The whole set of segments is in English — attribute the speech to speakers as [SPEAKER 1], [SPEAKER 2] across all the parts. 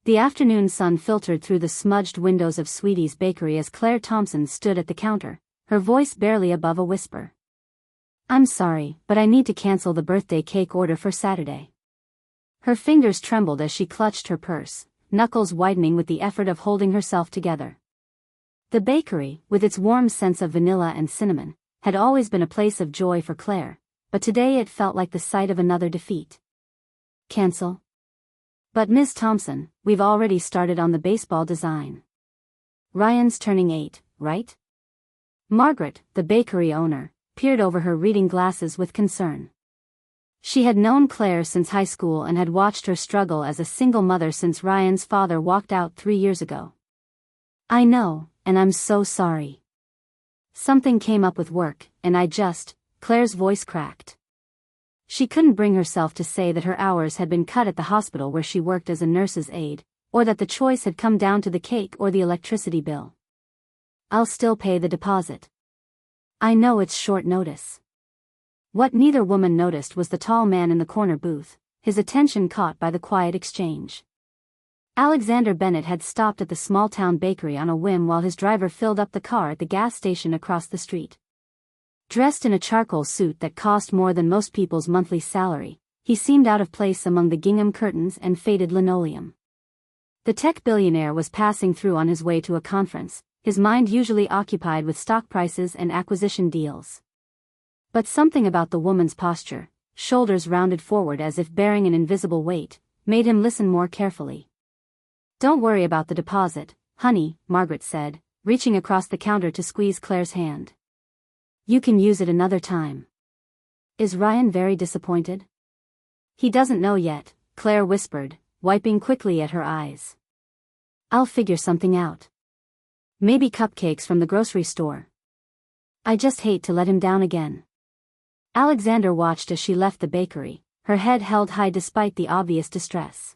[SPEAKER 1] The afternoon sun filtered through the smudged windows of Sweetie's Bakery as Claire Thompson stood at the counter, her voice barely above a whisper. "I'm sorry, but I need to cancel the birthday cake order for Saturday." Her fingers trembled as she clutched her purse, knuckles widening with the effort of holding herself together. The bakery, with its warm sense of vanilla and cinnamon, had always been a place of joy for Claire, but today it felt like the sight of another defeat. "Cancel?" "But Ms. Thompson, we've already started on the baseball design. Ryan's turning 8, right?" Margaret, the bakery owner, peered over her reading glasses with concern. She had known Claire since high school and had watched her struggle as a single mother since Ryan's father walked out 3 years ago. "I know, and I'm so sorry. Something came up with work, and Claire's voice cracked. She couldn't bring herself to say that her hours had been cut at the hospital where she worked as a nurse's aide, or that the choice had come down to the cake or the electricity bill. "I'll still pay the deposit. I know it's short notice." What neither woman noticed was the tall man in the corner booth, his attention caught by the quiet exchange. Alexander Bennett had stopped at the small-town bakery on a whim while his driver filled up the car at the gas station across the street. Dressed in a charcoal suit that cost more than most people's monthly salary, he seemed out of place among the gingham curtains and faded linoleum. The tech billionaire was passing through on his way to a conference, his mind usually occupied with stock prices and acquisition deals. But something about the woman's posture, shoulders rounded forward as if bearing an invisible weight, made him listen more carefully. "Don't worry about the deposit, honey," Margaret said, reaching across the counter to squeeze Claire's hand. "You can use it another time." "Is Ryan very disappointed?" "He doesn't know yet," Claire whispered, wiping quickly at her eyes. "I'll figure something out. Maybe cupcakes from the grocery store. I just hate to let him down again." Alexander watched as she left the bakery, her head held high despite the obvious distress.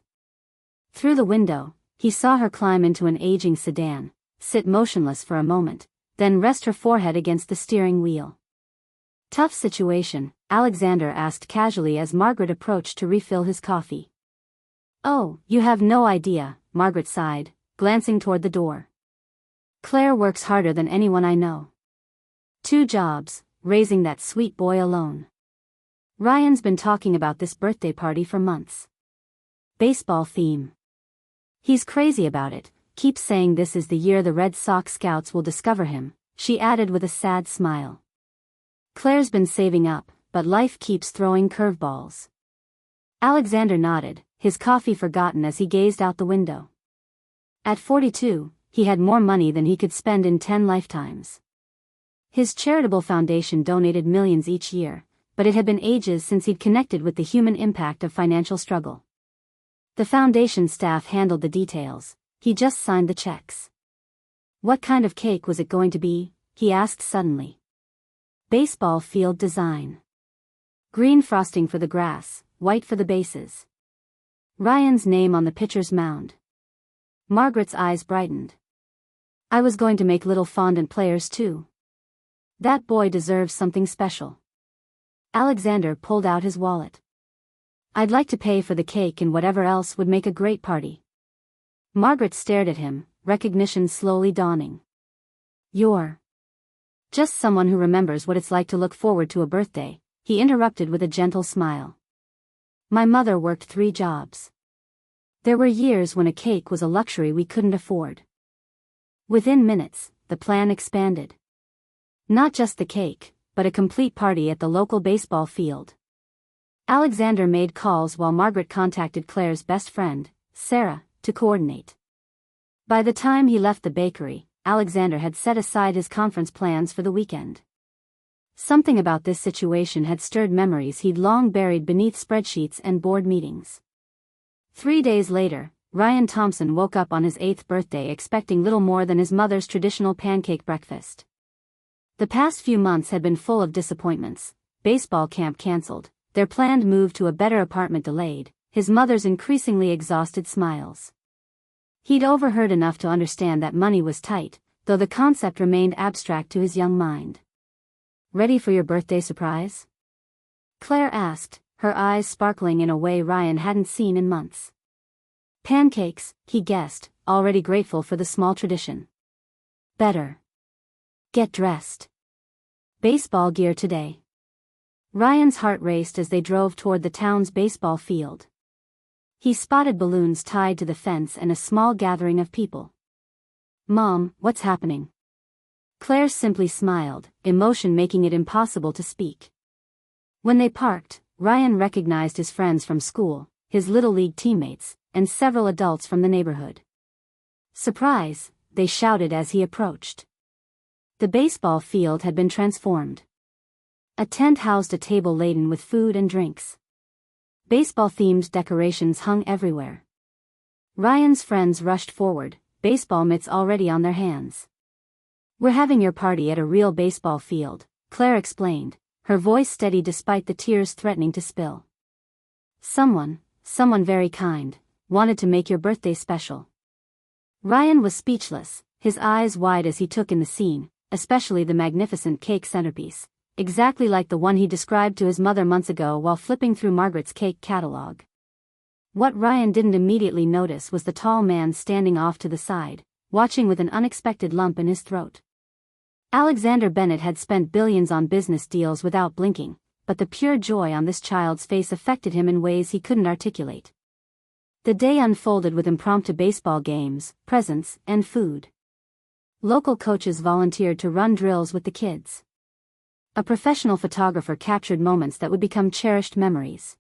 [SPEAKER 1] Through the window, he saw her climb into an aging sedan, sit motionless for a moment, then rest her forehead against the steering wheel. "Tough situation," Alexander asked casually as Margaret approached to refill his coffee. "Oh, you have no idea," Margaret sighed, glancing toward the door. "Claire works harder than anyone I know. 2 jobs, raising that sweet boy alone. Ryan's been talking about this birthday party for months. Baseball theme. He's crazy about it, keeps saying this is the year the Red Sox scouts will discover him," she added with a sad smile. "Claire's been saving up, but life keeps throwing curveballs." Alexander nodded, his coffee forgotten as he gazed out the window. At 42, he had more money than he could spend in 10 lifetimes. His charitable foundation donated millions each year, but it had been ages since he'd connected with the human impact of financial struggle. The foundation staff handled the details, he just signed the checks. "What kind of cake was it going to be?" he asked suddenly. "Baseball field design. Green frosting for the grass, white for the bases. Ryan's name on the pitcher's mound." Margaret's eyes brightened. "I was going to make little fondant players too. That boy deserves something special." Alexander pulled out his wallet. "I'd like to pay for the cake and whatever else would make a great party." Margaret stared at him, recognition slowly dawning. "You're just someone who remembers what it's like to look forward to a birthday," he interrupted with a gentle smile. "My mother worked 3 jobs. There were years when a cake was a luxury we couldn't afford." Within minutes, the plan expanded. Not just the cake, but a complete party at the local baseball field. Alexander made calls while Margaret contacted Claire's best friend, Sarah, to coordinate. By the time he left the bakery, Alexander had set aside his conference plans for the weekend. Something about this situation had stirred memories he'd long buried beneath spreadsheets and board meetings. 3 days later, Ryan Thompson woke up on his 8th birthday expecting little more than his mother's traditional pancake breakfast. The past few months had been full of disappointments: baseball camp canceled, their planned move to a better apartment delayed, his mother's increasingly exhausted smiles. He'd overheard enough to understand that money was tight, though the concept remained abstract to his young mind. "Ready for your birthday surprise?" Claire asked, her eyes sparkling in a way Ryan hadn't seen in months. Pancakes, he guessed, already grateful for the small tradition. Better get dressed. Baseball gear today. Ryan's heart raced as they drove toward the town's baseball field. He spotted balloons tied to the fence and a small gathering of people. "Mom, what's happening?" Claire simply smiled, emotion making it impossible to speak. When they parked, Ryan recognized his friends from school, his Little League teammates, and several adults from the neighborhood. "Surprise!" they shouted as he approached. The baseball field had been transformed. A tent housed a table laden with food and drinks. Baseball-themed decorations hung everywhere. Ryan's friends rushed forward, baseball mitts already on their hands. "We're having your party at a real baseball field," Claire explained, her voice steady despite the tears threatening to spill. Someone very kind, wanted to make your birthday special." Ryan was speechless, his eyes wide as he took in the scene, especially the magnificent cake centerpiece, exactly like the one he described to his mother months ago while flipping through Margaret's cake catalog. What Ryan didn't immediately notice was the tall man standing off to the side, watching with an unexpected lump in his throat. Alexander Bennett had spent billions on business deals without blinking, but the pure joy on this child's face affected him in ways he couldn't articulate. The day unfolded with impromptu baseball games, presents, and food. Local coaches volunteered to run drills with the kids. A professional photographer captured moments that would become cherished memories.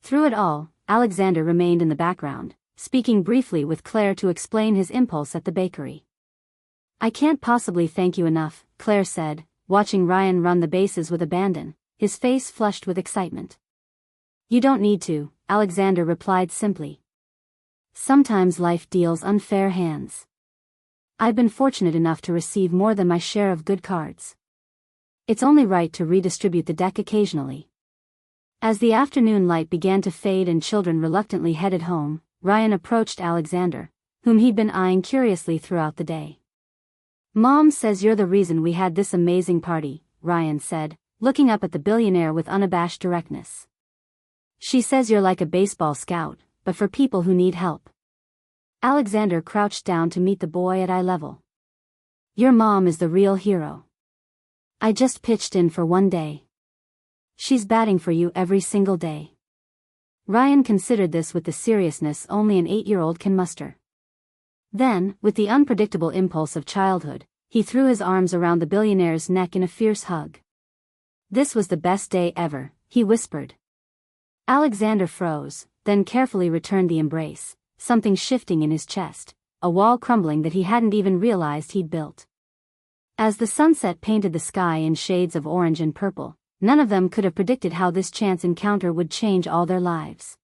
[SPEAKER 1] Through it all, Alexander remained in the background, speaking briefly with Claire to explain his impulse at the bakery. "I can't possibly thank you enough," Claire said, watching Ryan run the bases with abandon, his face flushed with excitement. "You don't need to," Alexander replied simply. "Sometimes life deals unfair hands. I've been fortunate enough to receive more than my share of good cards. It's only right to redistribute the deck occasionally." As the afternoon light began to fade and children reluctantly headed home, Ryan approached Alexander, whom he'd been eyeing curiously throughout the day. "Mom says you're the reason we had this amazing party," Ryan said, looking up at the billionaire with unabashed directness. "She says you're like a baseball scout, but for people who need help." Alexander crouched down to meet the boy at eye level. "Your mom is the real hero. I just pitched in for one day. She's batting for you every single day." Ryan considered this with the seriousness only an 8-year-old can muster. Then, with the unpredictable impulse of childhood, he threw his arms around the billionaire's neck in a fierce hug. "This was the best day ever," he whispered. Alexander froze, then carefully returned the embrace, something shifting in his chest, a wall crumbling that he hadn't even realized he'd built. As the sunset painted the sky in shades of orange and purple, none of them could have predicted how this chance encounter would change all their lives.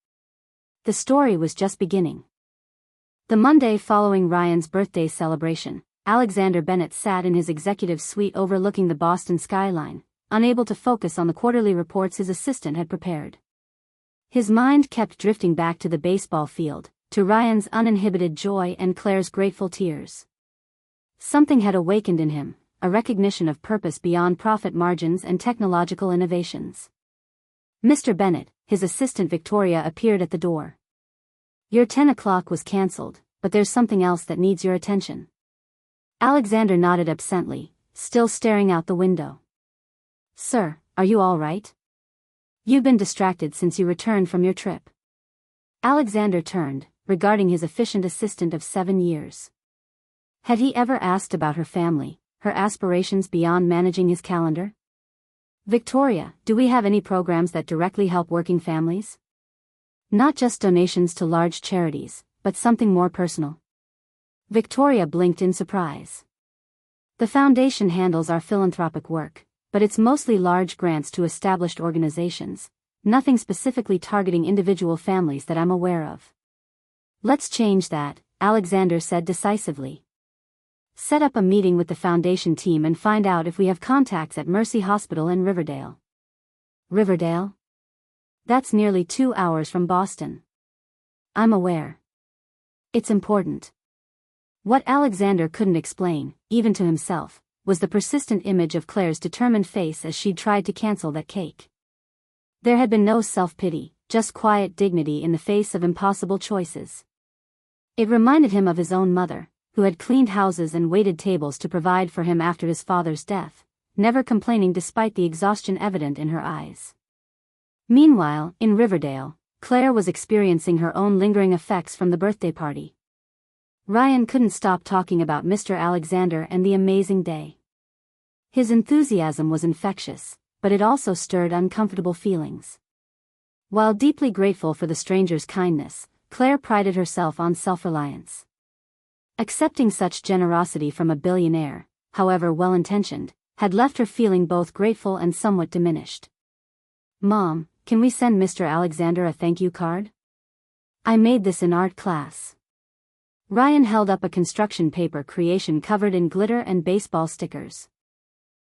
[SPEAKER 1] The story was just beginning. The Monday following Ryan's birthday celebration, Alexander Bennett sat in his executive suite overlooking the Boston skyline, unable to focus on the quarterly reports his assistant had prepared. His mind kept drifting back to the baseball field, to Ryan's uninhibited joy and Claire's grateful tears. Something had awakened in him, a recognition of purpose beyond profit margins and technological innovations. "Mr. Bennett," his assistant Victoria appeared at the door. "Your 10 o'clock was cancelled, but there's something else that needs your attention." Alexander nodded absently, still staring out the window. "Sir, are you all right? You've been distracted since you returned from your trip." Alexander turned, regarding his efficient assistant of 7 years. Had he ever asked about her family, her aspirations beyond managing his calendar? "Victoria, do we have any programs that directly help working families? Not just donations to large charities, but something more personal?" Victoria blinked in surprise. "The foundation handles our philanthropic work, but it's mostly large grants to established organizations, nothing specifically targeting individual families that I'm aware of." "Let's change that," Alexander said decisively. "Set up a meeting with the foundation team and find out if we have contacts at Mercy Hospital in Riverdale." "Riverdale? That's nearly 2 hours from Boston." "I'm aware. It's important." What Alexander couldn't explain, even to himself, was the persistent image of Claire's determined face as she'd tried to cancel that cake. There had been no self-pity, just quiet dignity in the face of impossible choices. It reminded him of his own mother, who had cleaned houses and waited tables to provide for him after his father's death, never complaining despite the exhaustion evident in her eyes. Meanwhile, in Riverdale, Claire was experiencing her own lingering effects from the birthday party. Ryan couldn't stop talking about Mr. Alexander and the amazing day. His enthusiasm was infectious, but it also stirred uncomfortable feelings. While deeply grateful for the stranger's kindness, Claire prided herself on self-reliance. Accepting such generosity from a billionaire, however well-intentioned, had left her feeling both grateful and somewhat diminished. "Mom, can we send Mr. Alexander a thank you card? I made this in art class." Ryan held up a construction paper creation covered in glitter and baseball stickers.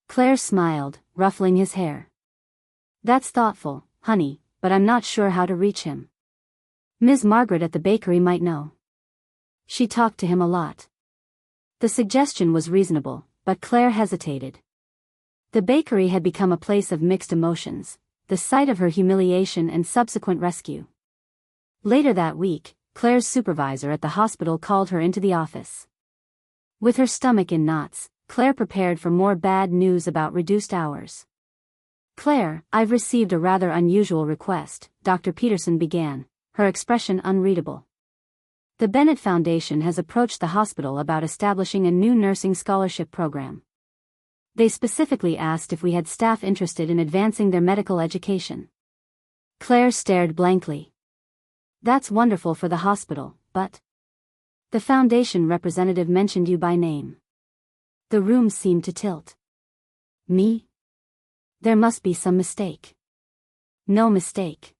[SPEAKER 1] Claire smiled, ruffling his hair. "That's thoughtful, honey, but I'm not sure how to reach him. Ms. Margaret at the bakery might know. She talked to him a lot." The suggestion was reasonable, but Claire hesitated. The bakery had become a place of mixed emotions, the site of her humiliation and subsequent rescue. Later that week, Claire's supervisor at the hospital called her into the office. With her stomach in knots, Claire prepared for more bad news about reduced hours. "Claire, I've received a rather unusual request," Dr. Peterson began, her expression unreadable. "The Bennett Foundation has approached the hospital about establishing a new nursing scholarship program. They specifically asked if we had staff interested in advancing their medical education." Claire stared blankly. "That's wonderful for the hospital, but..." "The foundation representative mentioned you by name." The room seemed to tilt. "Me? There must be some mistake." "No mistake.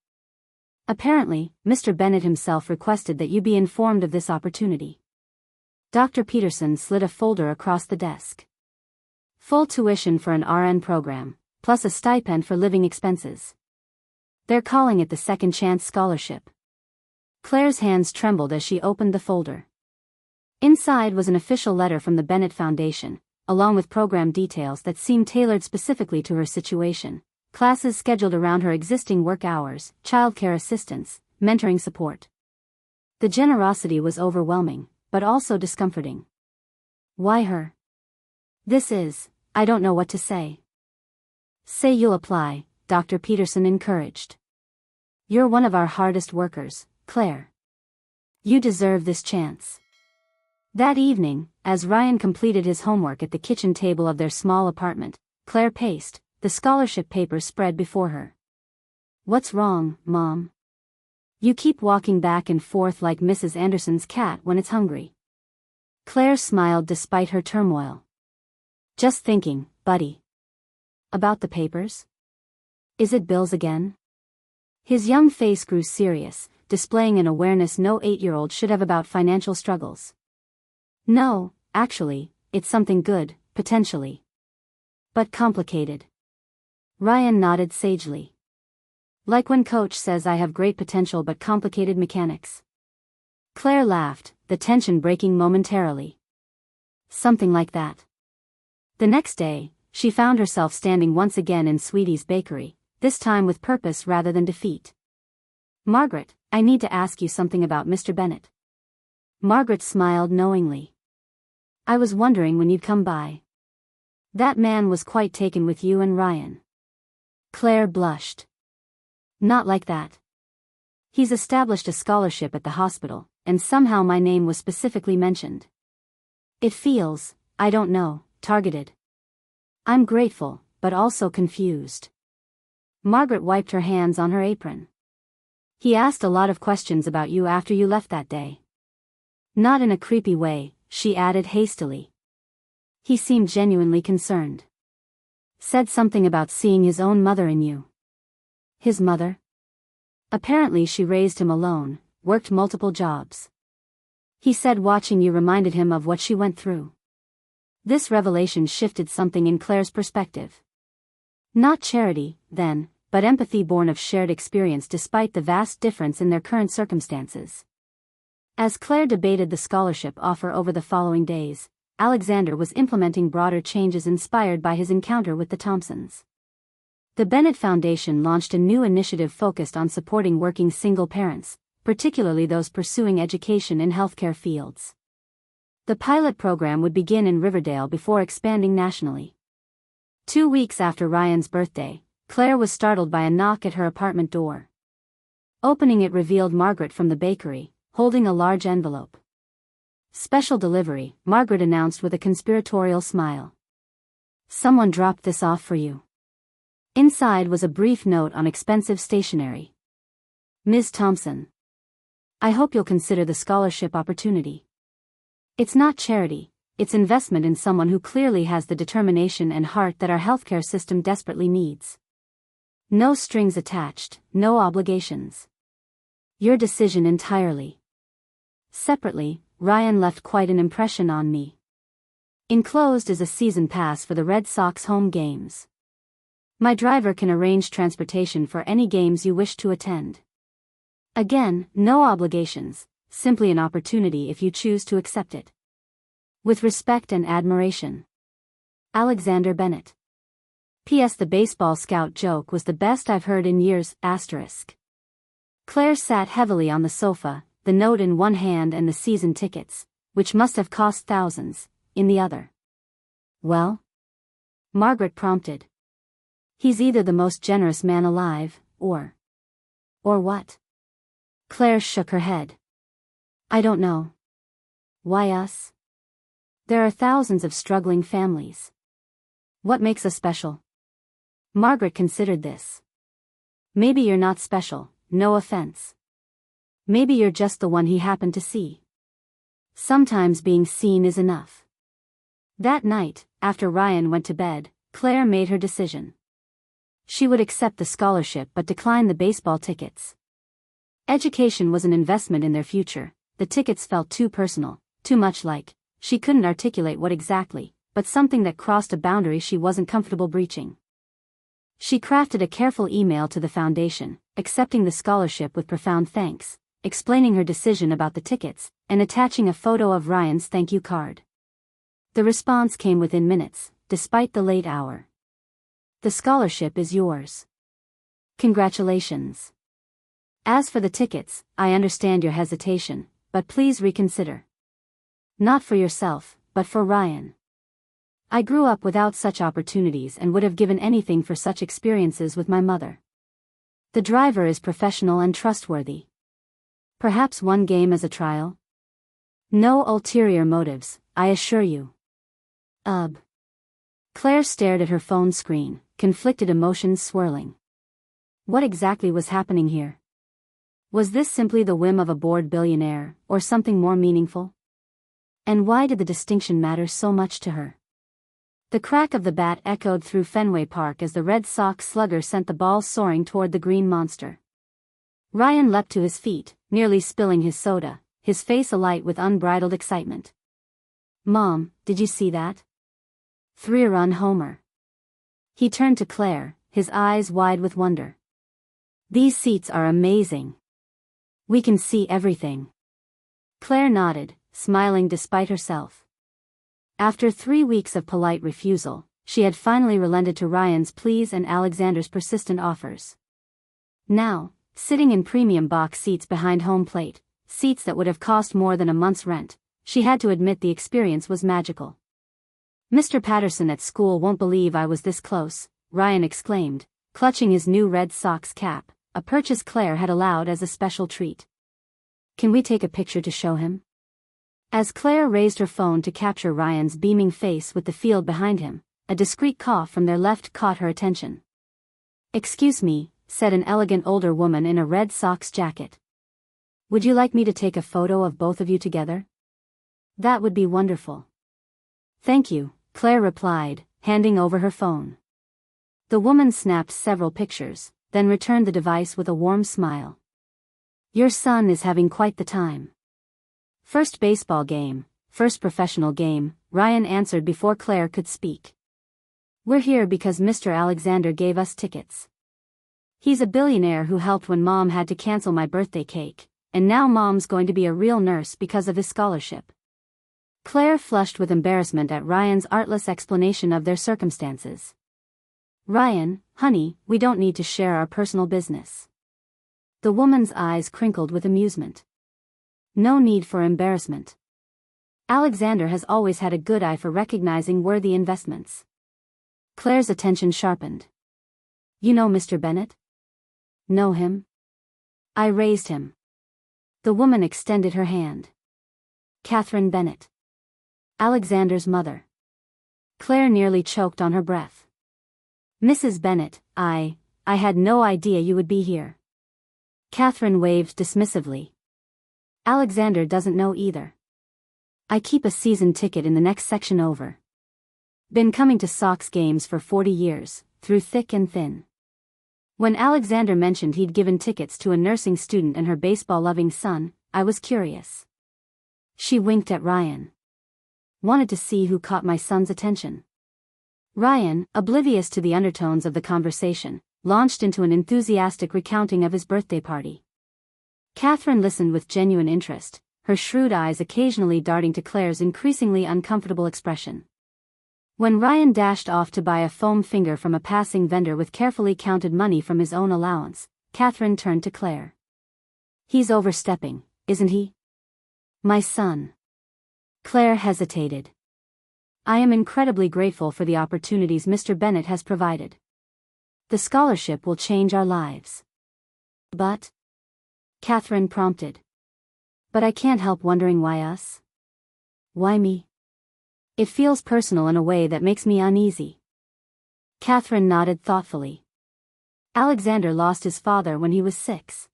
[SPEAKER 1] Apparently, Mr. Bennett himself requested that you be informed of this opportunity." Dr. Peterson slid a folder across the desk. "Full tuition for an RN program, plus a stipend for living expenses. They're calling it the Second Chance Scholarship." Claire's hands trembled as she opened the folder. Inside was an official letter from the Bennett Foundation, along with program details that seemed tailored specifically to her situation. Classes scheduled around her existing work hours, childcare assistance, mentoring support. The generosity was overwhelming, but also discomforting. "Why her? I don't know what to say." "Say you'll apply," Dr. Peterson encouraged. "You're one of our hardest workers, Claire. You deserve this chance." That evening, as Ryan completed his homework at the kitchen table of their small apartment, Claire paced, the scholarship papers spread before her. "What's wrong, Mom? You keep walking back and forth like Mrs. Anderson's cat when it's hungry." Claire smiled despite her turmoil. "Just thinking, buddy." "About the papers? Is it bills again?" His young face grew serious, displaying an awareness no 8-year-old should have about financial struggles. "No, actually, it's something good, potentially. But complicated." Ryan nodded sagely. "Like when Coach says I have great potential but complicated mechanics." Claire laughed, the tension breaking momentarily. "Something like that." The next day, she found herself standing once again in Sweetie's bakery, this time with purpose rather than defeat. "Margaret, I need to ask you something about Mr. Bennett." Margaret smiled knowingly. "I was wondering when you'd come by. That man was quite taken with you and Ryan." Claire blushed. "Not like that. He's established a scholarship at the hospital, and somehow my name was specifically mentioned. It feels, I don't know, targeted. I'm grateful, but also confused." Margaret wiped her hands on her apron. "He asked a lot of questions about you after you left that day." "Not in a creepy way," she added hastily. "He seemed genuinely concerned. Said something about seeing his own mother in you." "His mother?" "Apparently she raised him alone, worked multiple jobs. He said watching you reminded him of what she went through." This revelation shifted something in Claire's perspective. Not charity, then, but empathy born of shared experience despite the vast difference in their current circumstances. As Claire debated the scholarship offer over the following days, Alexander was implementing broader changes inspired by his encounter with the Thompsons. The Bennett Foundation launched a new initiative focused on supporting working single parents, particularly those pursuing education in healthcare fields. The pilot program would begin in Riverdale before expanding nationally. 2 weeks after Ryan's birthday, Claire was startled by a knock at her apartment door. Opening it revealed Margaret from the bakery, holding a large envelope. "Special delivery," Margaret announced with a conspiratorial smile. "Someone dropped this off for you." Inside was a brief note on expensive stationery. "Ms. Thompson, I hope you'll consider the scholarship opportunity. It's not charity, it's investment in someone who clearly has the determination and heart that our healthcare system desperately needs. No strings attached, no obligations. Your decision entirely." Separately, Ryan left quite an impression on me. Enclosed is a season pass for the Red Sox home games. My driver can arrange transportation for any games you wish to attend. Again, no obligations, simply an opportunity if you choose to accept it. With respect and admiration. Alexander Bennett. P.S. The baseball scout joke was the best I've heard in years, *. Claire sat heavily on the sofa, the note in one hand and the season tickets, which must have cost thousands, in the other. "Well?" Margaret prompted. "He's either the most generous man alive, or what?" Claire shook her head. "I don't know." "Why us? There are thousands of struggling families. What makes us special?" Margaret considered this. "Maybe you're not special, no offense. Maybe you're just the one he happened to see. Sometimes being seen is enough." That night, after Ryan went to bed, Claire made her decision. She would accept the scholarship but decline the baseball tickets. Education was an investment in their future. The tickets felt too personal, too much like, she couldn't articulate what exactly, but something that crossed a boundary she wasn't comfortable breaching. She crafted a careful email to the foundation, accepting the scholarship with profound thanks, explaining her decision about the tickets, and attaching a photo of Ryan's thank you card. The response came within minutes, despite the late hour. "The scholarship is yours. Congratulations. As for the tickets, I understand your hesitation, but please reconsider. Not for yourself, but for Ryan. I grew up without such opportunities and would have given anything for such experiences with my mother. The driver is professional and trustworthy. Perhaps one game as a trial? No ulterior motives, I assure you." Claire stared at her phone screen, conflicted emotions swirling. What exactly was happening here? Was this simply the whim of a bored billionaire, or something more meaningful? And why did the distinction matter so much to her? The crack of the bat echoed through Fenway Park as the Red Sox slugger sent the ball soaring toward the green monster. Ryan leapt to his feet, nearly spilling his soda, his face alight with unbridled excitement. "Mom, did you see that? 3-run homer." He turned to Claire, his eyes wide with wonder. "These seats are amazing. We can see everything." Claire nodded, smiling despite herself. After 3 weeks of polite refusal, she had finally relented to Ryan's pleas and Alexander's persistent offers. Now, sitting in premium box seats behind home plate, seats that would have cost more than a month's rent, she had to admit the experience was magical. "Mr. Patterson at school won't believe I was this close," Ryan exclaimed, clutching his new Red Sox cap, a purchase Claire had allowed as a special treat. "Can we take a picture to show him?" As Claire raised her phone to capture Ryan's beaming face with the field behind him, a discreet cough from their left caught her attention. "Excuse me," said an elegant older woman in a Red Sox jacket. "Would you like me to take a photo of both of you together?" "That would be wonderful." "Thank you," Claire replied, handing over her phone. The woman snapped several pictures, then returned the device with a warm smile. "Your son is having quite the time." "First baseball game, first professional game," Ryan answered before Claire could speak. "We're here because Mr. Alexander gave us tickets. He's a billionaire who helped when Mom had to cancel my birthday cake, and now Mom's going to be a real nurse because of his scholarship." Claire flushed with embarrassment at Ryan's artless explanation of their circumstances. "Ryan, honey, we don't need to share our personal business." The woman's eyes crinkled with amusement. No need for embarrassment. Alexander has always had a good eye for recognizing worthy investments. Claire's attention sharpened. You know Mr. Bennett? Know him? I raised him. The woman extended her hand. Catherine Bennett. Alexander's mother. Claire nearly choked on her breath. Mrs. Bennett, I had no idea you would be here. Catherine waved dismissively. Alexander doesn't know either. I keep a season ticket in the next section over. Been coming to Sox games for 40 years, through thick and thin. When Alexander mentioned he'd given tickets to a nursing student and her baseball-loving son, I was curious. She winked at Ryan. Wanted to see who caught my son's attention. Ryan, oblivious to the undertones of the conversation, launched into an enthusiastic recounting of his birthday party. Catherine listened with genuine interest, her shrewd eyes occasionally darting to Claire's increasingly uncomfortable expression. When Ryan dashed off to buy a foam finger from a passing vendor with carefully counted money from his own allowance, Catherine turned to Claire. He's overstepping, isn't he? My son. Claire hesitated. I am incredibly grateful for the opportunities Mr. Bennett has provided. The scholarship will change our lives. But? Catherine prompted. But I can't help wondering why us? Why me? It feels personal in a way that makes me uneasy. Catherine nodded thoughtfully. Alexander lost his father when he was 6.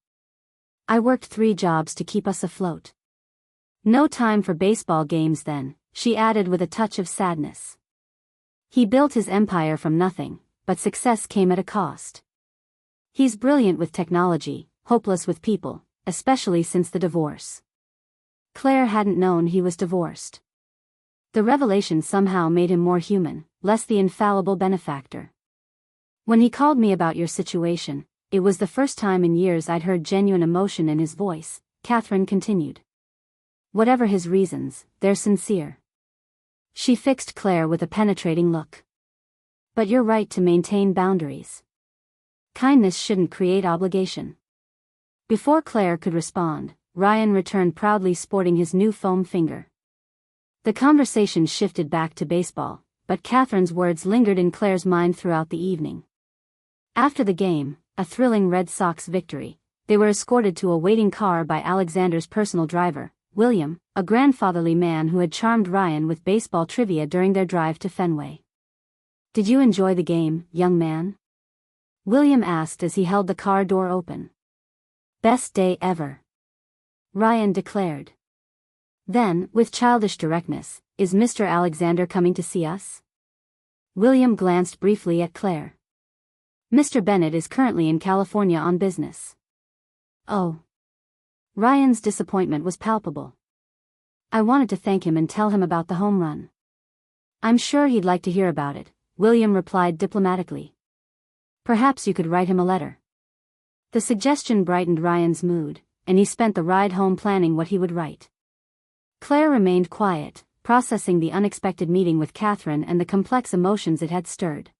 [SPEAKER 1] I worked 3 jobs to keep us afloat. No time for baseball games then, she added with a touch of sadness. He built his empire from nothing, but success came at a cost. He's brilliant with technology, hopeless with people, especially since the divorce. Claire hadn't known he was divorced. The revelation somehow made him more human, less the infallible benefactor. When he called me about your situation, it was the first time in years I'd heard genuine emotion in his voice, Catherine continued. Whatever his reasons, they're sincere. She fixed Claire with a penetrating look. But you're right to maintain boundaries. Kindness shouldn't create obligation. Before Claire could respond, Ryan returned proudly sporting his new foam finger. The conversation shifted back to baseball, but Catherine's words lingered in Claire's mind throughout the evening. After the game, a thrilling Red Sox victory, they were escorted to a waiting car by Alexander's personal driver, William, a grandfatherly man who had charmed Ryan with baseball trivia during their drive to Fenway. Did you enjoy the game, young man? William asked as he held the car door open. Best day ever. Ryan declared. Then, with childish directness, is Mr. Alexander coming to see us? William glanced briefly at Claire. Mr. Bennett is currently in California on business. Oh. Ryan's disappointment was palpable. I wanted to thank him and tell him about the home run. I'm sure he'd like to hear about it, William replied diplomatically. Perhaps you could write him a letter. The suggestion brightened Ryan's mood, and he spent the ride home planning what he would write. Claire remained quiet, processing the unexpected meeting with Catherine and the complex emotions it had stirred.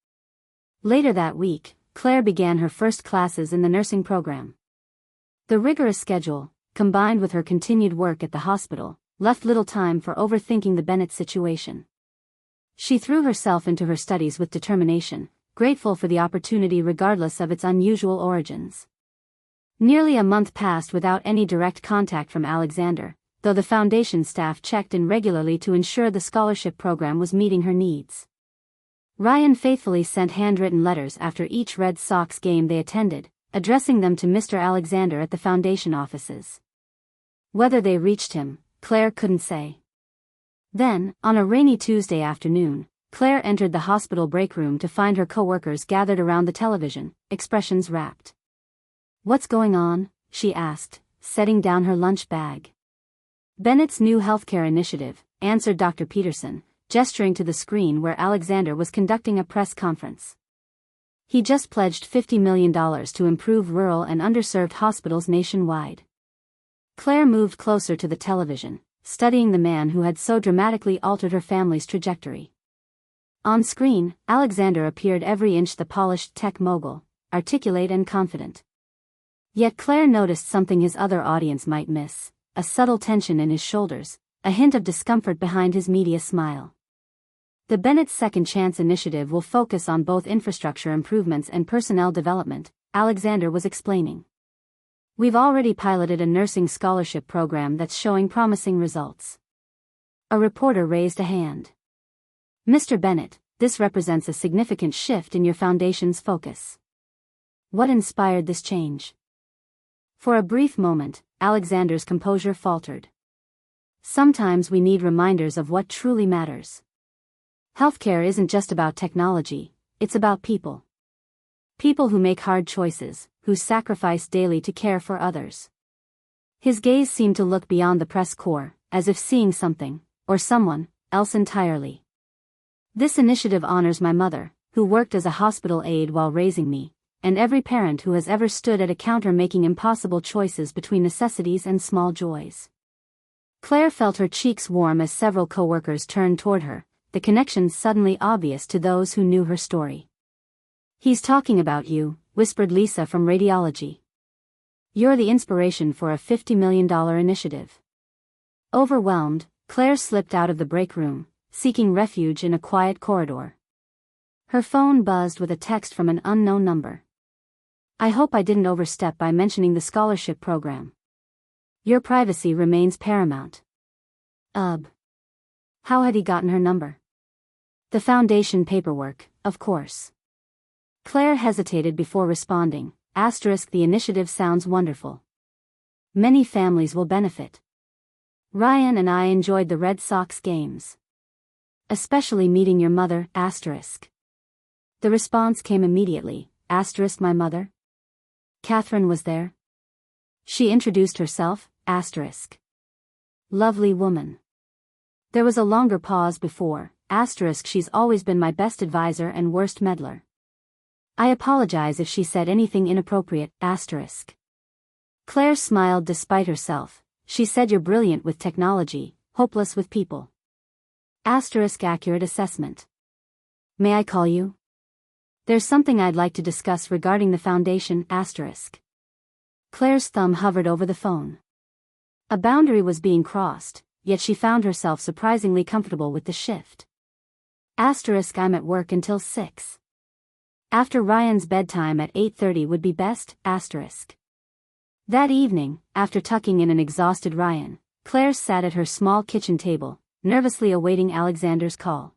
[SPEAKER 1] Later that week, Claire began her first classes in the nursing program. The rigorous schedule, combined with her continued work at the hospital, left little time for overthinking the Bennett situation. She threw herself into her studies with determination, grateful for the opportunity regardless of its unusual origins. Nearly a month passed without any direct contact from Alexander, though the foundation staff checked in regularly to ensure the scholarship program was meeting her needs. Ryan faithfully sent handwritten letters after each Red Sox game they attended, addressing them to Mr. Alexander at the foundation offices. Whether they reached him, Claire couldn't say. Then, on a rainy Tuesday afternoon, Claire entered the hospital break room to find her coworkers gathered around the television, expressions rapt. What's going on? She asked, setting down her lunch bag. Bennett's new healthcare initiative, answered Dr. Peterson, gesturing to the screen where Alexander was conducting a press conference. He just pledged $50 million to improve rural and underserved hospitals nationwide. Claire moved closer to the television, studying the man who had so dramatically altered her family's trajectory. On screen, Alexander appeared every inch the polished tech mogul, articulate and confident. Yet Claire noticed something his other audience might miss, a subtle tension in his shoulders, a hint of discomfort behind his media smile. The Bennett Second Chance initiative will focus on both infrastructure improvements and personnel development, Alexander was explaining. We've already piloted a nursing scholarship program that's showing promising results. A reporter raised a hand. Mr. Bennett, this represents a significant shift in your foundation's focus. What inspired this change? For a brief moment, Alexander's composure faltered. Sometimes we need reminders of what truly matters. Healthcare isn't just about technology, it's about people. People who make hard choices, who sacrifice daily to care for others. His gaze seemed to look beyond the press corps, as if seeing something, or someone, else entirely. This initiative honors my mother, who worked as a hospital aide while raising me, and every parent who has ever stood at a counter making impossible choices between necessities and small joys. Claire felt her cheeks warm as several co-workers turned toward her, the connection suddenly obvious to those who knew her story. He's talking about you, whispered Lisa from radiology. You're the inspiration for a $50 million initiative. Overwhelmed, Claire slipped out of the break room, seeking refuge in a quiet corridor. Her phone buzzed with a text from an unknown number. I hope I didn't overstep by mentioning the scholarship program. Your privacy remains paramount. How had he gotten her number? The foundation paperwork, of course. Claire hesitated before responding. The initiative sounds wonderful. Many families will benefit. Ryan and I enjoyed the Red Sox games. Especially meeting your mother, The response came immediately, my mother? Catherine was there? She introduced herself, Lovely woman. There was a longer pause before, she's always been my best advisor and worst meddler. I apologize if she said anything inappropriate, Claire smiled despite herself. She said you're brilliant with technology, hopeless with people. Accurate assessment. May I call you? There's something I'd like to discuss regarding the foundation, Claire's thumb hovered over the phone. A boundary was being crossed, yet she found herself surprisingly comfortable with the shift. I'm at work until 6. After Ryan's bedtime at 8:30 would be best, That evening, after tucking in an exhausted Ryan, Claire sat at her small kitchen table, nervously awaiting Alexander's call.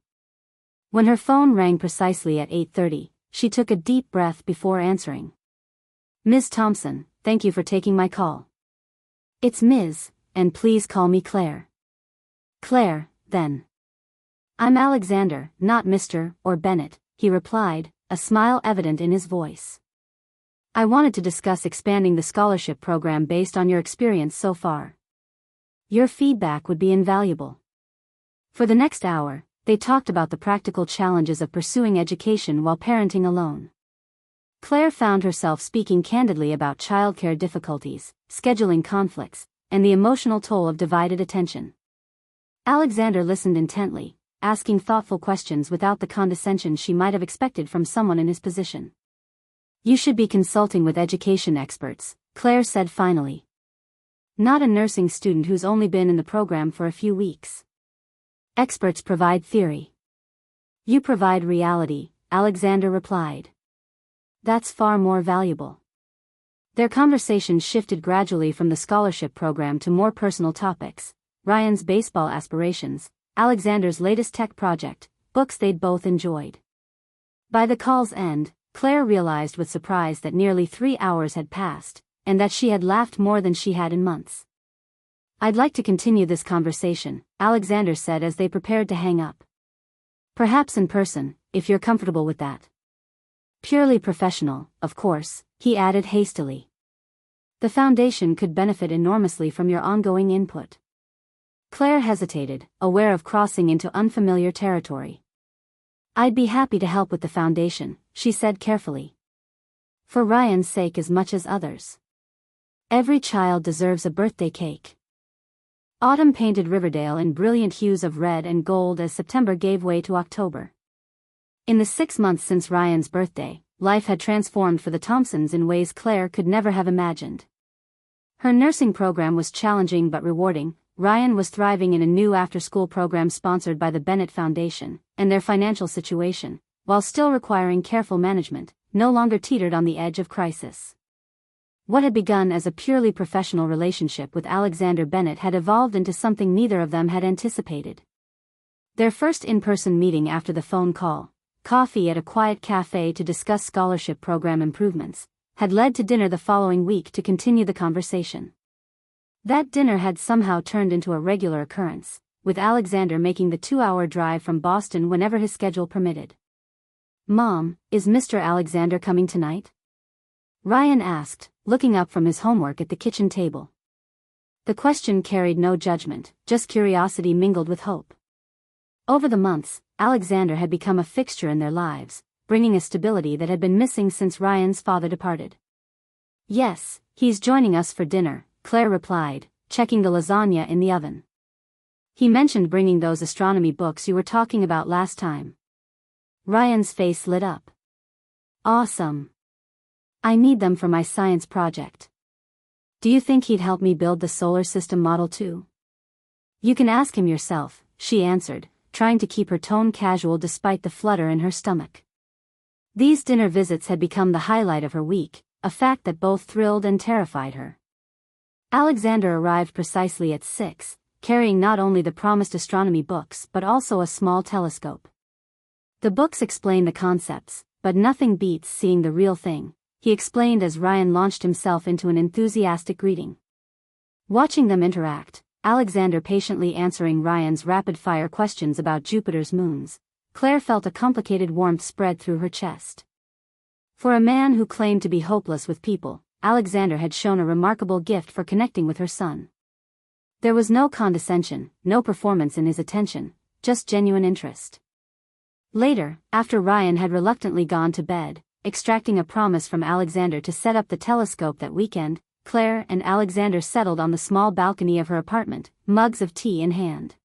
[SPEAKER 1] When her phone rang precisely at 8:30, she took a deep breath before answering. Ms. Thompson, thank you for taking my call. It's Ms., and please call me Claire. Claire, then. I'm Alexander, not Mr. or Bennett, he replied, a smile evident in his voice. I wanted to discuss expanding the scholarship program based on your experience so far. Your feedback would be invaluable. For the next hour, they talked about the practical challenges of pursuing education while parenting alone. Claire found herself speaking candidly about childcare difficulties, scheduling conflicts, and the emotional toll of divided attention. Alexander listened intently, asking thoughtful questions without the condescension she might have expected from someone in his position. You should be consulting with education experts, Claire said finally. Not a nursing student who's only been in the program for a few weeks. Experts provide theory. You provide reality, Alexander replied. That's far more valuable. Their conversation shifted gradually from the scholarship program to more personal topics, Ryan's baseball aspirations, Alexander's latest tech project, books they'd both enjoyed. By the call's end, Claire realized with surprise that nearly 3 hours had passed, and that she had laughed more than she had in months. I'd like to continue this conversation, Alexander said as they prepared to hang up. Perhaps in person, if you're comfortable with that. Purely professional, of course, he added hastily. The foundation could benefit enormously from your ongoing input. Claire hesitated, aware of crossing into unfamiliar territory. I'd be happy to help with the foundation, she said carefully. For Ryan's sake as much as others. Every child deserves a birthday cake. Autumn painted Riverdale in brilliant hues of red and gold as September gave way to October. In the 6 months since Ryan's birthday, life had transformed for the Thompsons in ways Claire could never have imagined. Her nursing program was challenging but rewarding. Ryan was thriving in a new after-school program sponsored by the Bennett Foundation, and their financial situation, while still requiring careful management, no longer teetered on the edge of crisis. What had begun as a purely professional relationship with Alexander Bennett had evolved into something neither of them had anticipated. Their first in-person meeting after the phone call, coffee at a quiet cafe to discuss scholarship program improvements, had led to dinner the following week to continue the conversation. That dinner had somehow turned into a regular occurrence, with Alexander making the 2-hour drive from Boston whenever his schedule permitted. "Mom, is Mr. Alexander coming tonight?" Ryan asked, looking up from his homework at the kitchen table. The question carried no judgment, just curiosity mingled with hope. Over the months, Alexander had become a fixture in their lives, bringing a stability that had been missing since Ryan's father departed. "Yes, he's joining us for dinner," Claire replied, checking the lasagna in the oven. "He mentioned bringing those astronomy books you were talking about last time." Ryan's face lit up. "Awesome. I need them for my science project." "Do you think he'd help me build the solar system model too?" "You can ask him yourself," she answered, trying to keep her tone casual despite the flutter in her stomach. These dinner visits had become the highlight of her week, a fact that both thrilled and terrified her. Alexander arrived precisely at 6, carrying not only the promised astronomy books but also a small telescope. "The books explain the concepts, but nothing beats seeing the real thing," he explained as Ryan launched himself into an enthusiastic greeting. Watching them interact, Alexander patiently answering Ryan's rapid-fire questions about Jupiter's moons, Claire felt a complicated warmth spread through her chest. For a man who claimed to be hopeless with people, Alexander had shown a remarkable gift for connecting with her son. There was no condescension, no performance in his attention, just genuine interest. Later, after Ryan had reluctantly gone to bed, extracting a promise from Alexander to set up the telescope that weekend, Claire and Alexander settled on the small balcony of her apartment, mugs of tea in hand.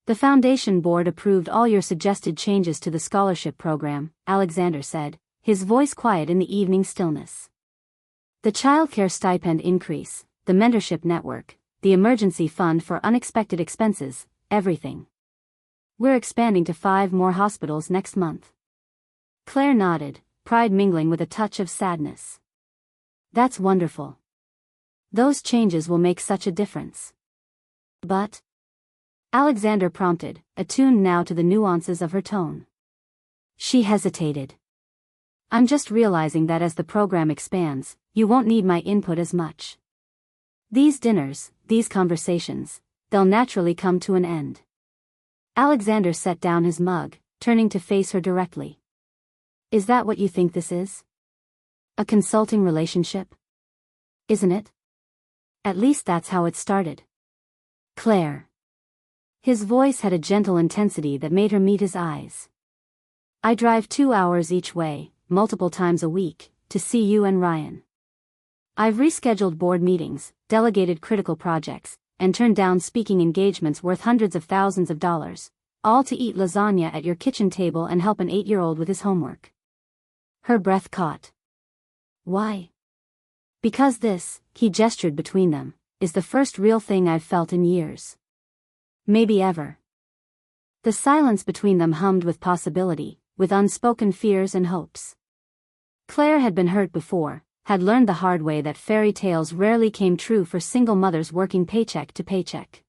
[SPEAKER 1] "The foundation board approved all your suggested changes to the scholarship program," Alexander said, his voice quiet in the evening stillness. "The childcare stipend increase, the mentorship network, the emergency fund for unexpected expenses, everything. We're expanding to 5 more hospitals next month." Claire nodded, pride mingling with a touch of sadness. "That's wonderful. Those changes will make such a difference." "But?" Alexander prompted, attuned now to the nuances of her tone. She hesitated. "I'm just realizing that as the program expands, you won't need my input as much. These dinners, these conversations, they'll naturally come to an end." Alexander set down his mug, turning to face her directly. "Is that what you think this is? A consulting relationship? Isn't it? At least that's how it started." "Claire." His voice had a gentle intensity that made her meet his eyes. "I drive 2 hours each way, multiple times a week, to see you and Ryan. I've rescheduled board meetings, delegated critical projects, and turned down speaking engagements worth hundreds of thousands of dollars, all to eat lasagna at your kitchen table and help an 8-year-old with his homework." Her breath caught. "Why?" "Because this," he gestured between them, "is the first real thing I've felt in years. Maybe ever." The silence between them hummed with possibility, with unspoken fears and hopes. Claire had been hurt before, had learned the hard way that fairy tales rarely came true for single mothers working paycheck to paycheck.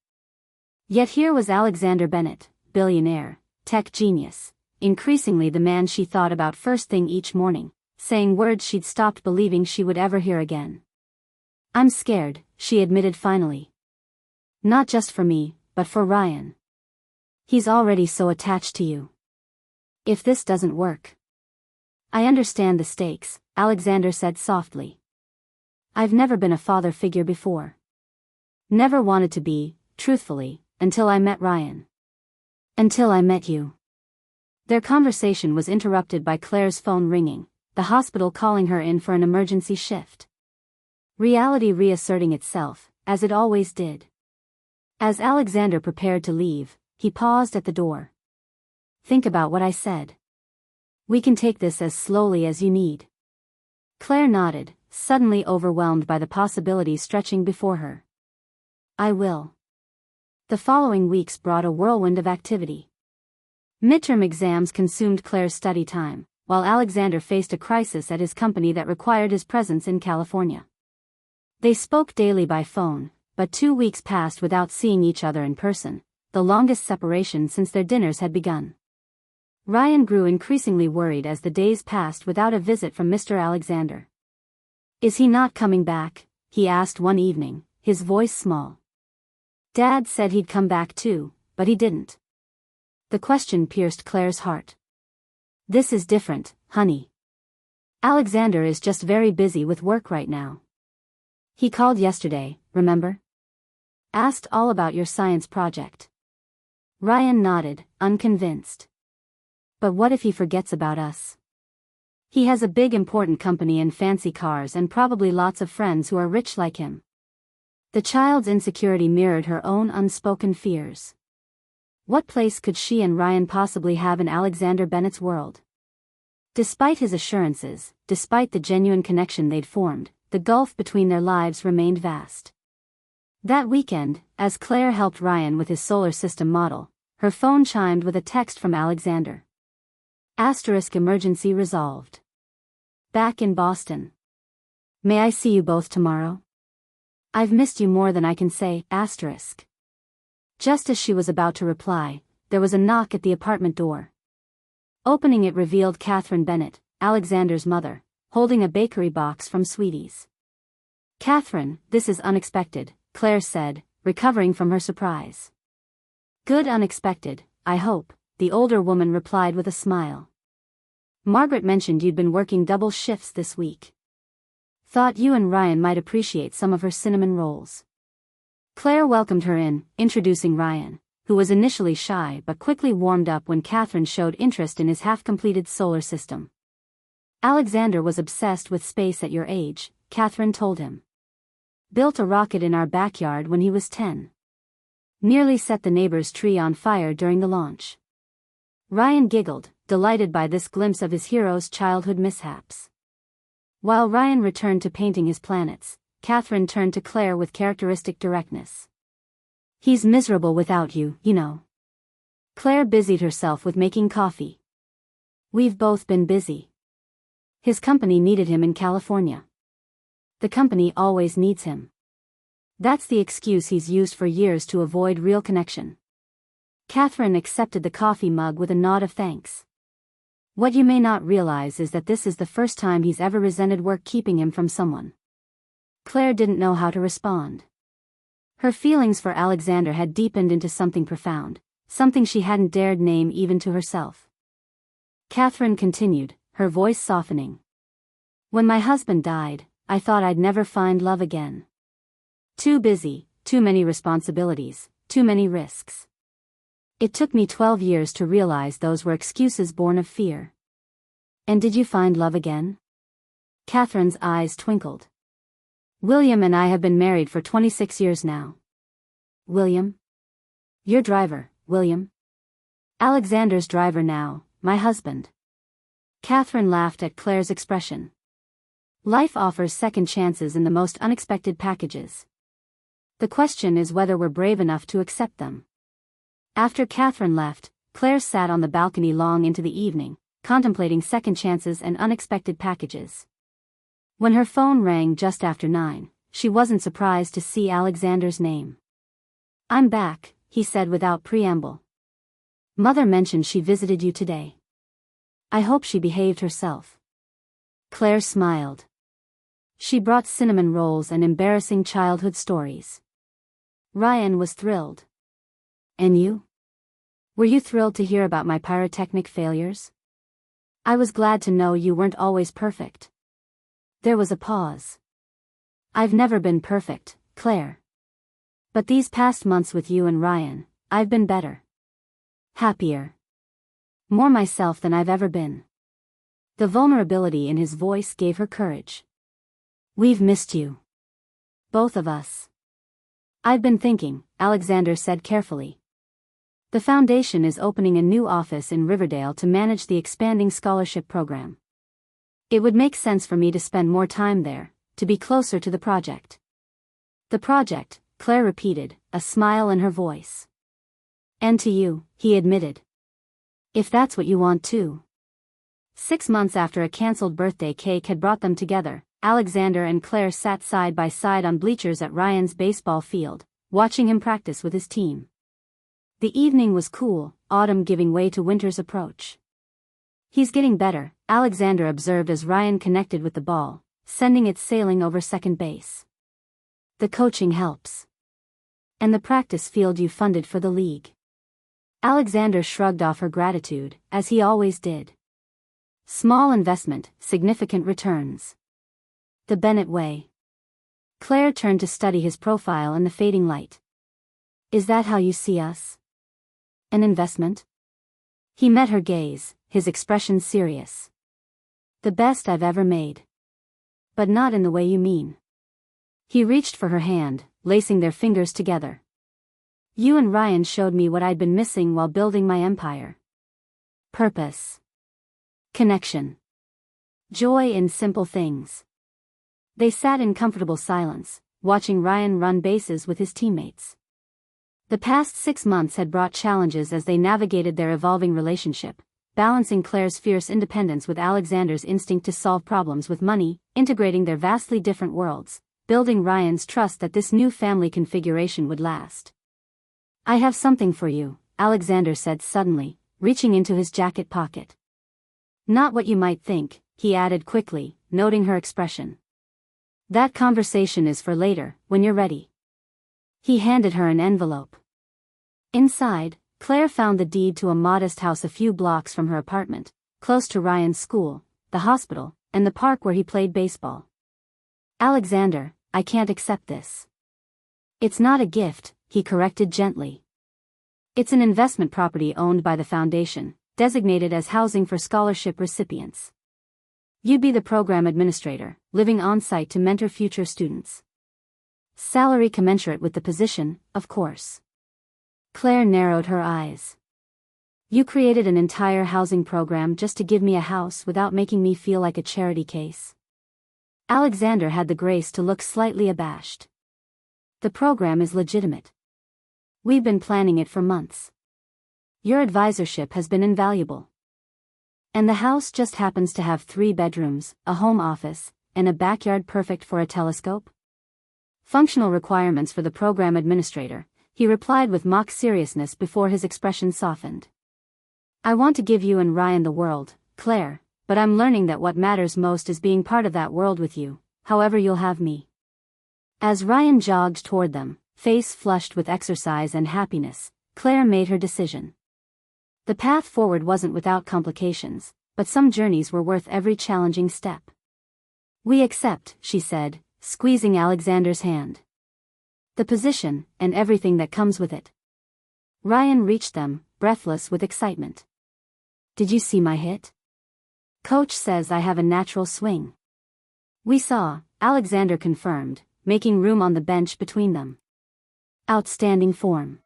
[SPEAKER 1] Yet here was Alexander Bennett, billionaire, tech genius, increasingly the man she thought about first thing each morning, saying words she'd stopped believing she would ever hear again. "I'm scared," she admitted finally. "Not just for me, but for Ryan. He's already so attached to you. If this doesn't work." "I understand the stakes," Alexander said softly. "I've never been a father figure before. Never wanted to be, truthfully, until I met Ryan. Until I met you." Their conversation was interrupted by Claire's phone ringing, the hospital calling her in for an emergency shift. Reality reasserting itself, as it always did. As Alexander prepared to leave, he paused at the door. "Think about what I said." We can take this as slowly as you need. Claire nodded, suddenly overwhelmed by the possibilities stretching before her. I will. The following weeks brought a whirlwind of activity. Midterm exams consumed Claire's study time, while Alexander faced a crisis at his company that required his presence in California. They spoke daily by phone, but 2 weeks passed without seeing each other in person, the longest separation since their dinners had begun. Ryan grew increasingly worried as the days passed without a visit from Mr. Alexander. Is he not coming back? He asked one evening, his voice small. Dad said he'd come back too, but he didn't. The question pierced Claire's heart. This is different, honey. Alexander is just very busy with work right now. He called yesterday, remember? Asked all about your science project. Ryan nodded, unconvinced. But what if he forgets about us? He has a big important company and fancy cars and probably lots of friends who are rich like him. The child's insecurity mirrored her own unspoken fears. What place could she and Ryan possibly have in Alexander Bennett's world? Despite his assurances, despite the genuine connection they'd formed, the gulf between their lives remained vast. That weekend, as Claire helped Ryan with his solar system model, her phone chimed with a text from Alexander. Emergency resolved. Back in Boston. May I see you both tomorrow? I've missed you more than I can say. Just as she was about to reply, there was a knock at the apartment door. Opening it revealed Catherine Bennett, Alexander's mother, holding a bakery box from Sweeties. Catherine, this is unexpected, Claire said, recovering from her surprise. Good unexpected, I hope, the older woman replied with a smile. Margaret mentioned you'd been working double shifts this week. Thought you and Ryan might appreciate some of her cinnamon rolls. Claire welcomed her in, introducing Ryan, who was initially shy but quickly warmed up when Catherine showed interest in his half-completed solar system. Alexander was obsessed with space at your age, Catherine told him. Built a rocket in our backyard when he was 10. Nearly set the neighbor's tree on fire during the launch. Ryan giggled, delighted by this glimpse of his hero's childhood mishaps. While Ryan returned to painting his planets, Catherine turned to Claire with characteristic directness. He's miserable without you, you know. Claire busied herself with making coffee. We've both been busy. His company needed him in California. The company always needs him. That's the excuse he's used for years to avoid real connection. Catherine accepted the coffee mug with a nod of thanks. What you may not realize is that this is the first time he's ever resented work keeping him from someone. Claire didn't know how to respond. Her feelings for Alexander had deepened into something profound, something she hadn't dared name even to herself. Catherine continued, her voice softening. When my husband died, I thought I'd never find love again. Too busy, too many responsibilities, too many risks. It took me 12 years to realize those were excuses born of fear. And did you find love again? Catherine's eyes twinkled. William and I have been married for 26 years now. William? Your driver, William. Alexander's driver now, my husband. Catherine laughed at Claire's expression. Life offers second chances in the most unexpected packages. The question is whether we're brave enough to accept them. After Catherine left, Claire sat on the balcony long into the evening, contemplating second chances and unexpected packages. When her phone rang just after 9, she wasn't surprised to see Alexander's name. I'm back, he said without preamble. Mother mentioned she visited you today. I hope she behaved herself. Claire smiled. She brought cinnamon rolls and embarrassing childhood stories. Ryan was thrilled. And you? Were you thrilled to hear about my pyrotechnic failures? I was glad to know you weren't always perfect. There was a pause. I've never been perfect, Claire. But these past months with you and Ryan, I've been better. Happier. More myself than I've ever been. The vulnerability in his voice gave her courage. We've missed you. Both of us. I've been thinking, Alexander said carefully. The foundation is opening a new office in Riverdale to manage the expanding scholarship program. It would make sense for me to spend more time there, to be closer to the project. The project, Claire repeated, a smile in her voice. And to you, he admitted. If that's what you want too. 6 months after a cancelled birthday cake had brought them together, Alexander and Claire sat side by side on bleachers at Ryan's baseball field, watching him practice with his team. The evening was cool, autumn giving way to winter's approach. He's getting better, Alexander observed as Ryan connected with the ball, sending it sailing over second base. The coaching helps. And the practice field you funded for the league. Alexander shrugged off her gratitude, as he always did. Small investment, significant returns. The Bennett way. Claire turned to study his profile in the fading light. Is that how you see us? An investment? He met her gaze, his expression serious. The best I've ever made. But not in the way you mean. He reached for her hand, lacing their fingers together. You and Ryan showed me what I'd been missing while building my empire. Purpose. Connection. Joy in simple things. They sat in comfortable silence, watching Ryan run bases with his teammates. The past 6 months had brought challenges as they navigated their evolving relationship, balancing Claire's fierce independence with Alexander's instinct to solve problems with money, integrating their vastly different worlds, building Ryan's trust that this new family configuration would last. I have something for you, Alexander said suddenly, reaching into his jacket pocket. Not what you might think, he added quickly, noting her expression. That conversation is for later, when you're ready. He handed her an envelope. Inside, Claire found the deed to a modest house a few blocks from her apartment, close to Ryan's school, the hospital, and the park where he played baseball. Alexander, I can't accept this. It's not a gift, he corrected gently. It's an investment property owned by the foundation, designated as housing for scholarship recipients. You'd be the program administrator, living on-site to mentor future students. Salary commensurate with the position, of course. Claire narrowed her eyes. You created an entire housing program just to give me a house without making me feel like a charity case. Alexander had the grace to look slightly abashed. The program is legitimate. We've been planning it for months. Your advisorship has been invaluable. And the house just happens to have 3 bedrooms, a home office, and a backyard perfect for a telescope? Functional requirements for the program administrator, he replied with mock seriousness before his expression softened. I want to give you and Ryan the world, Claire, but I'm learning that what matters most is being part of that world with you, however you'll have me. As Ryan jogged toward them, face flushed with exercise and happiness, Claire made her decision. The path forward wasn't without complications, but some journeys were worth every challenging step. We accept, she said, squeezing Alexander's hand. The position, and everything that comes with it. Ryan reached them, breathless with excitement. Did you see my hit? Coach says I have a natural swing. We saw, Alexander confirmed, making room on the bench between them. Outstanding form.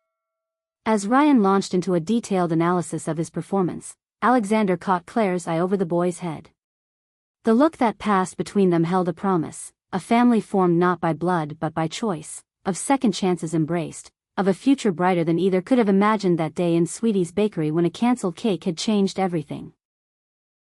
[SPEAKER 1] As Ryan launched into a detailed analysis of his performance, Alexander caught Claire's eye over the boy's head. The look that passed between them held a promise, a family formed not by blood but by choice, of second chances embraced, of a future brighter than either could have imagined that day in Sweetie's bakery when a cancelled cake had changed everything.